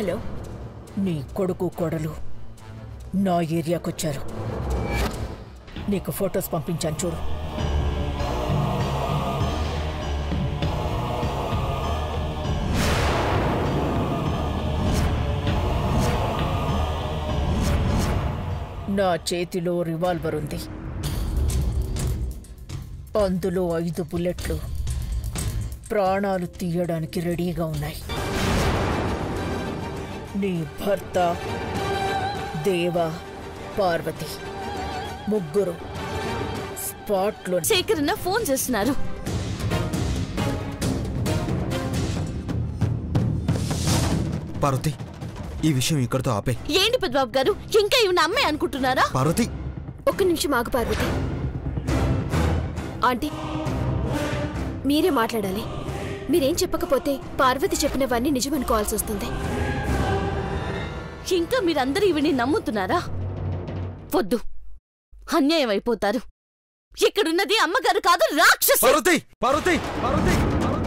Hello, నీ కొడుకు కోడలు నా ఏరియాకొచ్చారు. నీకు ఫొటోస్ పంపించాను చూడు. నా చేతిలో రివాల్వర్ ఉంది. అందులో 5 బుల్లెట్లు ప్రాణాలు తీయడానికి రెడీగా ఉన్నాయి. నీ భర్త, దేవ, పార్వతి ముగ్గురు స్పాట్లో. శేఖరన్న ఫోన్ చేస్తున్నారు. పార్వతి, ఈ విషయం ఇక్కడితో ఆపే. ఏంటి పెద్దబాబు గారు, ఇంకా ఇవి అమ్మాయి అనుకుంటున్నారా? పార్వతి, ఒక్క నిమిషం ఆగు పార్వతి. ఆంటీ, మీరే మాట్లాడాలి. మీరేం చెప్పకపోతే పార్వతి చెప్పినవన్నీ నిజమనుకోవాల్సి వస్తుంది. ఇంకా మీరందరూ ఇవిని నమ్ముతున్నారా? వద్దు, అన్యాయం అయిపోతారు. ఇక్కడున్నది అమ్మగారు కాదు, రాక్షసి. పార్వతి, పార్వతి, పార్వతి, పార్వతి.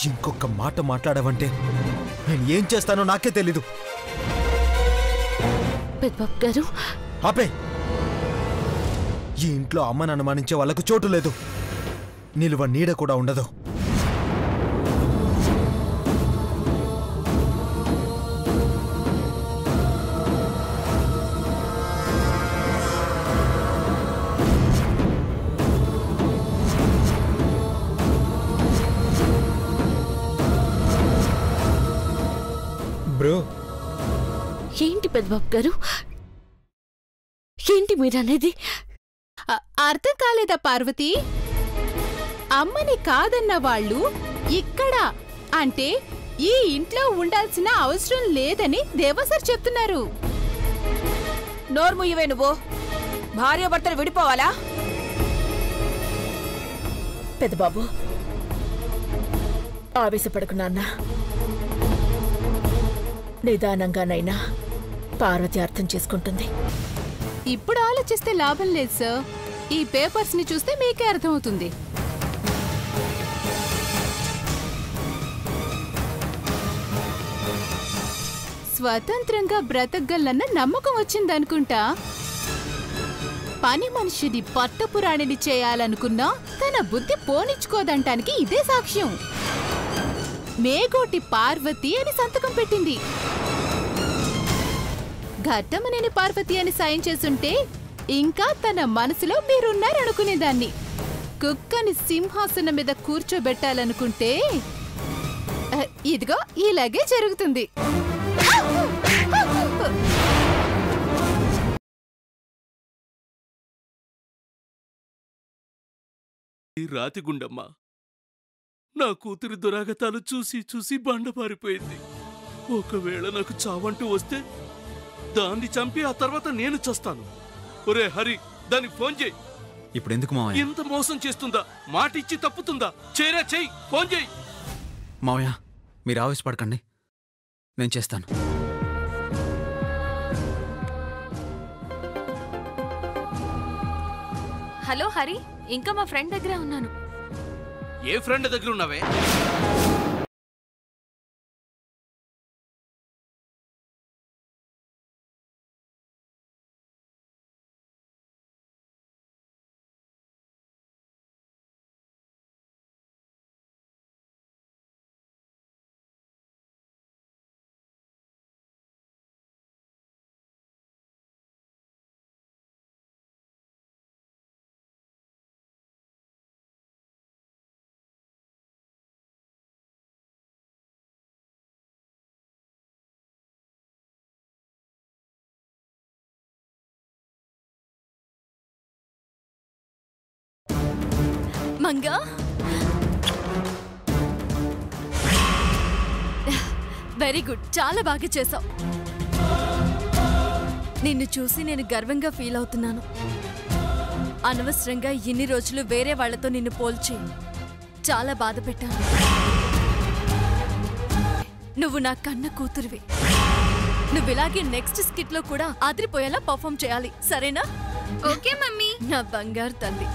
ఇంకొక మాట మాట్లాడావంటే నేను ఏం చేస్తానో నాకే తెలీదు. పెద్దబాబు గారు, ఆపే. ఈ ఇంట్లో అమ్మని అనుమానించే వాళ్ళకు చోటు లేదు. నిలువ నీడ కూడా ఉండదు. బ్రో, ఏంటి పెద్దబాబు గారు, ఏంటి మీరనేది? అర్థం కాలేదా పార్వతి? అమ్మని కాదన్న వాళ్ళు ఇక్కడ అంటే ఈ ఇంట్లో ఉండాల్సిన అవసరం లేదని దేవసర్ చెప్తున్నారు. నోర్ముయ్యవే నువ్వు. భార్యాభర్తలు విడిపోవాలా? పెద్దబాబు, ఆవేశపడకు నాన్న. నిదానంగానైనా పార్వతి అర్థం చేసుకుంటుంది. ఇప్పుడు ఆలోచిస్తే లాభం లేదు సార్. ఈ పేపర్స్ ని చూస్తే మీకే అర్థమవుతుంది. స్వతంత్రంగా బ్రతకగలన్న నమ్మకం వచ్చిందనుకుంటా. పని మనిషిని పట్టపురాణిని చేయాలనుకున్నా తన బుద్ధి పోనిచ్చుకోదంటానికి ఇదే సాక్ష్యం. మేగోటి పార్వతి అని సంతకం పెట్టింది. ఘట్టమనేని పార్వతి అని సైన్ చేసుంటే ఇంకా తన మనసులో మీరున్నారనుకునేదాన్ని. కుక్కని సింహాసనం మీద కూర్చోబెట్టాలనుకుంటే ఇదిగో ఇలాగే జరుగుతుంది. రాతిగుండమ్మ నా కూతురి దురాగతాలు చూసి చూసి బండపారిపోయింది. ఒకవేళ నాకు చావంటూ వస్తే దాన్ని చంపి ఆ తర్వాత నేను చస్తాను. ఒరే హరి, దానికి ఫోన్ చేయి. ఇప్పుడు ఎందుకు మావయ్య? ఇంత మోసం చేస్తుందా? మాటిచ్చి తప్పుతుందా? చేరా చెయ్యి, ఫోన్ చేయి. మావయ్య, మీరు ఆవేశపడకండి, నేను చేస్తాను. హలో హరి, ఇంకా మా ఫ్రెండ్ దగ్గరే ఉన్నాను. ఏ ఫ్రెండ్ దగ్గర ఉన్నావే? మంగా, వెరీ గుడ్, చాలా బాగా చేసావు. నిన్ను చూసి నేను గర్వంగా ఫీల్ అవుతున్నాను. అనవసరంగా ఇన్ని రోజులు వేరే వాళ్లతో నిన్ను పోల్చి చాలా బాధ పెట్టాను. నువ్వు నా కన్న కూతురివి. నువ్వు ఇలాగే నెక్స్ట్ స్కిట్ లో కూడా అదిరిపోయేలా పర్ఫామ్ చేయాలి, సరేనా? Okay mummy. నా బంగారు తల్లి.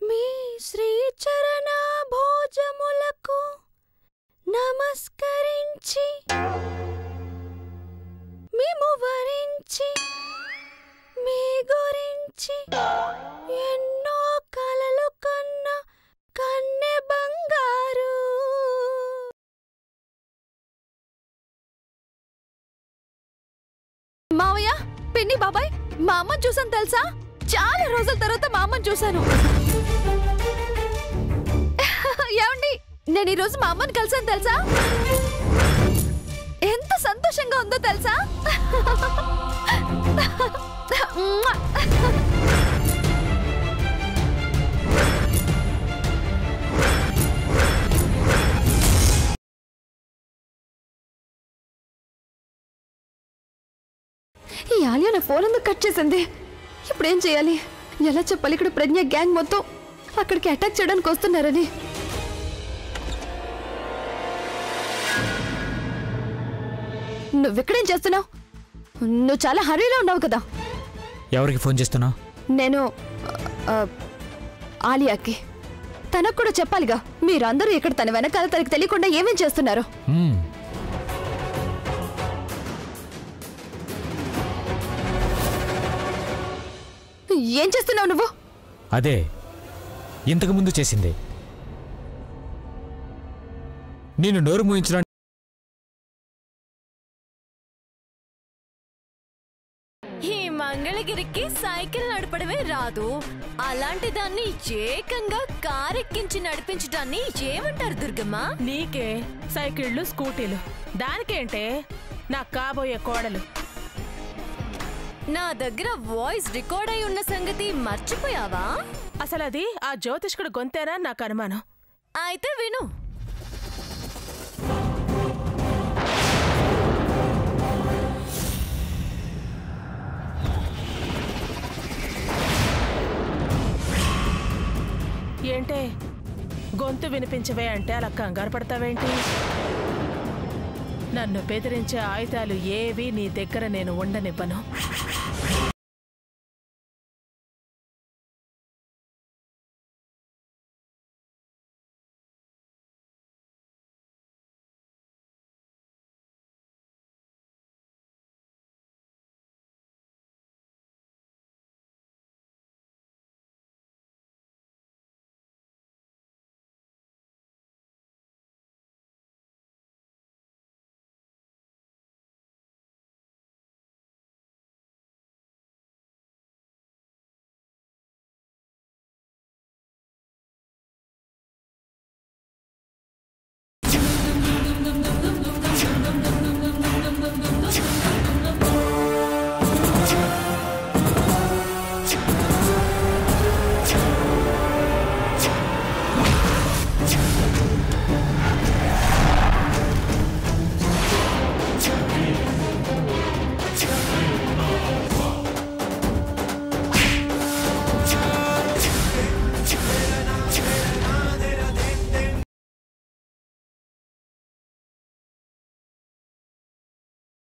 మీ శ్రీచరణ భోజములకు నమస్కరించి మేము వరించి మీ గురించి ఎన్నో కలలు కన్న కన్నె బంగారు. మావయ్య, పిన్ని, బాబాయ్, మా అమ్మని చూసాను తెలుసా? చాలా రోజుల తర్వాత మా అమ్మని చూశాను. ఏమండి, నేను ఈరోజు మా అమ్మని కలిసాను తెలుసా? ఎంత సంతోషంగా ఉందో తెలుసా? ఈ ఆలియా నా ఫోన్ ఎందుకు కట్ చేసింది? ఇప్పుడేం చేయాలి? ఎలా చెప్పాలి ఇక్కడ ప్రజ్ఞ గ్యాంగ్ మొత్తం అక్కడికి అటాక్ చేయడానికి వస్తున్నారని? నువ్వెక్కడేం చేస్తున్నావు? నువ్వు చాలా హరీలో ఉన్నావు కదా. ఎవరికి ఫోన్ చేస్తున్నావు? నేను ఆలియాకి. తనకు కూడా చెప్పాలిగా. మీరందరూ ఇక్కడ తన వెనకాల తనకి తెలియకుండా ఏమేం చేస్తున్నారు? ఏం చేస్తున్నావు నువ్వు? అదే ఇంతకు ముందు చేసింది. నేను నోరు మూయించడానికి ఈ మంగళగిరికి సైకిల్ నడపడమే రాదు, అలాంటి దాన్ని ఏకంగా కారెక్కించి నడిపించడాన్ని ఏమంటారు దుర్గమ్మ? నీకే సైకిళ్ళు, స్కూటీలు, దానికేంటే నా కాబోయే కోడలు. నా దగ్గర వాయిస్ రికార్డ్ అయి ఉన్న సంగతి మర్చిపోయావా? అసలు అది ఆ జ్యోతిష్కుడు గొంతేనా నాకు అనుమానం. అయితే విను. ఏంటే గొంతు వినిపించవే అంటే అలా కంగారు పడతావేంటి? నన్ను బెదిరించే ఆయుధాలు ఏవి నీ దగ్గర నేను ఉండనివ్వను.